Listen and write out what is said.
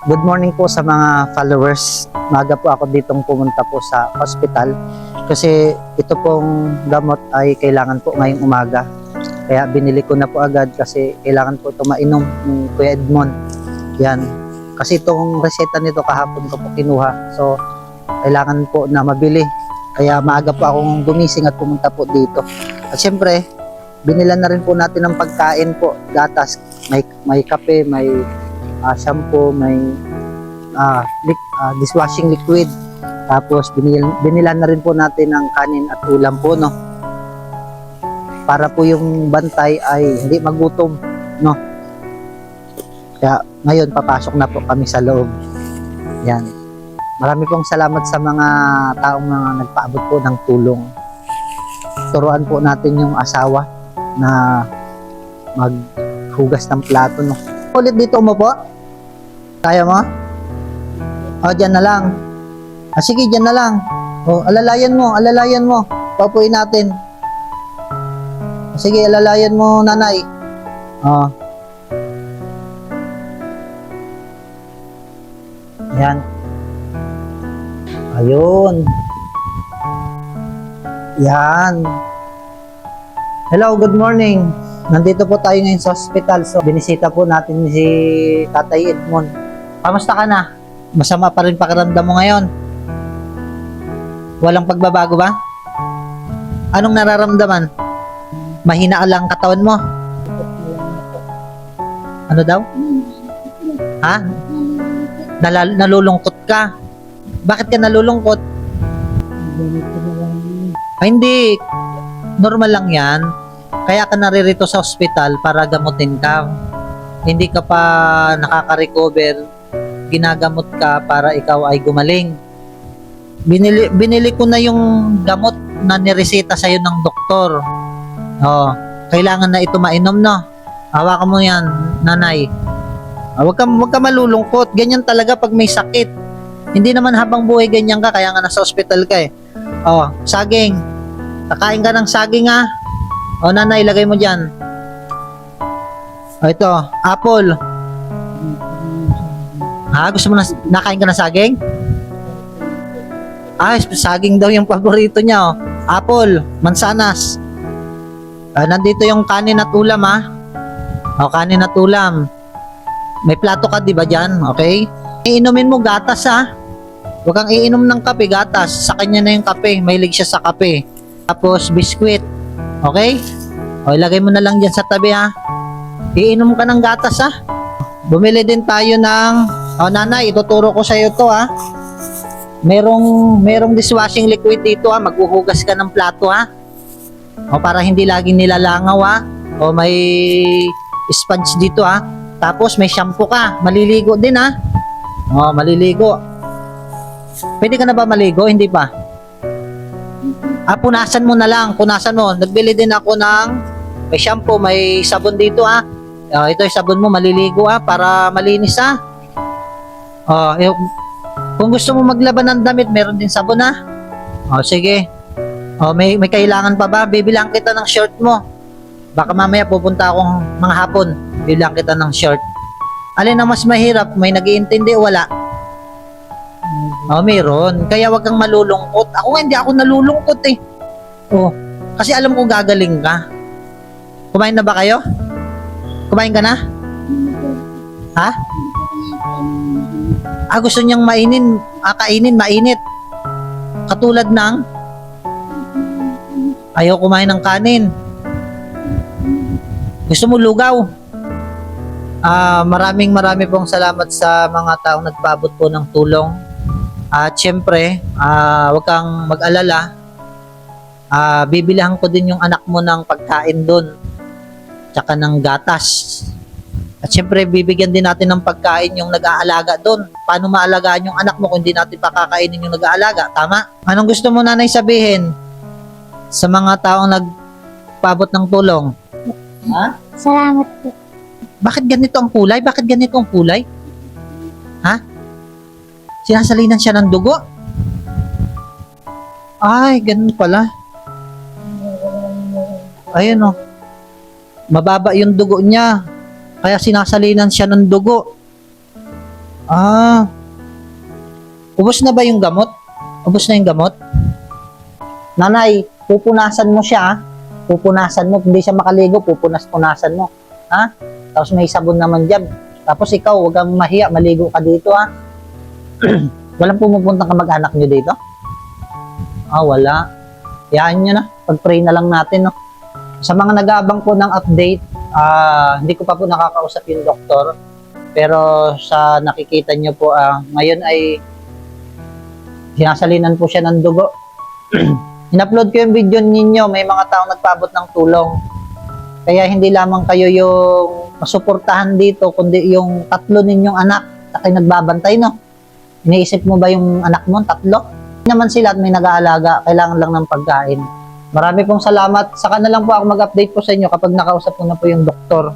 Good morning po sa mga followers. Maaga po ako ditong pumunta po sa hospital kasi ito pong gamot ay kailangan po ngayong umaga. Kaya binili ko na po agad kasi kailangan po ito mainom ni Kuya Edmond. Yan. Kasi itong reseta nito kahapon ko po kinuha. So, kailangan po na mabili. Kaya maaga po akong gumising at pumunta po dito. At syempre, binilan na rin po natin ng pagkain po. Gatas, may kape, may shampoo, may dishwashing liquid. Tapos binilan na rin po natin ng kanin at ulam po, no? Para po yung bantay ay hindi magutom, no? Kaya ngayon papasok na po kami sa loob. Yan. Marami pong salamat sa mga taong mga nagpaabot po ng tulong. Turuan po natin yung asawa na maghugas ng plato, no? Ulit dito mo po? Kaya mo? O, dyan na lang. Sige, dyan na lang. O, alalayan mo. Paupuin natin. Sige, alalayan mo, nanay. O. Yan. Ayun. Yan. Hello, good morning. Nandito po tayo ngayon sa hospital. So, binisita po natin si Tatay Edmond. Kamusta ka na? Masama pa rin pakiramdam mo ngayon? Walang pagbabago ba? Anong nararamdaman? Mahina ka lang katawan mo? Ano daw? Ha? Nalulungkot ka? Bakit ka nalulungkot? Ay, hindi. Normal lang yan. Kaya ka naririto sa ospital para gamutin ka. Hindi ka pa nakaka-recover. Ginagamot ka para ikaw ay gumaling. Binili ko na yung gamot na nireseta sa'yo ng doktor. Oh, kailangan na ito mainom, no? Hawakan mo yan, nanay. Huwag ka malulungkot. Ganyan talaga pag may sakit. Hindi naman habang buhay ganyan ka, kaya nga nasa ospital ka eh. Oh, saging. Kakain ka ng saging, ha? O, nanay, ilagay mo dyan. O, ito, apple. Ha? Gusto mo na, nakain ka ng saging? Saging daw yung paborito niya, o. Apple, mansanas. Nandito yung kanin at ulam, ha? O, kanin at ulam. May plato ka, di ba dyan? Okay? Iinumin mo gatas, ha? Huwag kang iinom ng kape, gatas. Sa kanya na yung kape. Mahilig siya sa kape. Tapos, biskwit. Okay? O, ilagay mo na lang dyan sa tabi, ha? Iinom ka ng gatas, ha? Bumili din tayo ng... O, nanay, ituturo ko sa'yo to, ha? Merong dishwashing liquid dito, ha? Maghuhugas ka ng plato, ha? O, para hindi laging nilalangaw, ha? O, may sponge dito, ha? Tapos, may shampoo ka. Maliligo din, ha? O, maliligo. Pwede ka na ba maligo? Hindi pa? Punasan mo na lang. Punasan mo. Nagbili din ako ng may shampoo, may sabon dito, ha. Ito yung sabon mo, maliligo, ha, para malinis, ha. Kung gusto mo maglaban ng damit, meron din sabon, ha. Sige. May kailangan pa ba? Bibilang kita ng short mo. Baka mamaya pupunta akong mga hapon. Bibilang kita ng short. Alin ang mas mahirap? May nag-iintindi o wala? Meron. Kaya wag kang malulungkot. Ako nga, hindi ako nalulungkot eh. Kasi alam ko gagaling ka. Kumain na ba kayo? Kumain ka na? Ha? Gusto niyang kainin, mainit. Katulad ng ayaw kumain ng kanin. Gusto mo lugaw? Marami pong salamat sa mga taong nagpaabot po ng tulong. At syempre, huwag kang mag-alala. Bibilihan ko din yung anak mo ng pagkain doon. Tsaka ng gatas. At syempre, bibigyan din natin ng pagkain yung nag-aalaga doon. Paano maalagaan yung anak mo kung hindi natin pakakainin yung nag-aalaga? Tama? Anong gusto mo, nanay, sabihin sa mga taong nagpaabot ng tulong? Ha? Salamat po. Bakit ganito ang kulay? Bakit ganito ang kulay? Ha? Sinasalinan siya ng dugo? Ay, ganun pala. Ayun, oh. Mababa yung dugo niya. Kaya sinasalinan siya ng dugo. Ah, ubos na ba yung gamot? Ubos na yung gamot? Nanay, pupunasan mo siya, ha? Pupunasan mo, hindi siya makaligo, pupunas-punasan mo. Ha? Tapos may sabon naman dyan. Tapos ikaw, huwag kang mahiya, maligo ka dito, ha? Walang pumupuntang kamag-anak nyo dito? Ah, wala. Hayaan nyo na, pag-pray na lang natin, no? Sa mga nag-aabang po ng update, hindi ko pa po nakakausap yung doktor. Pero sa nakikita nyo po, ngayon ay sinasalinan po siya ng dugo. In-upload ko yung video ninyo, may mga taong nagpaabot ng tulong. Kaya hindi lamang kayo yung masuportahan dito, kundi yung 3 ninyong anak na kayo nagbabantay, no? Iniisip mo ba yung anak mo, 3? Hindi naman sila at may nag-aalaga, kailangan lang ng pagkain. Marami pong salamat. Saka na lang po ako mag-update po sa inyo kapag nakausap ko na po yung doktor.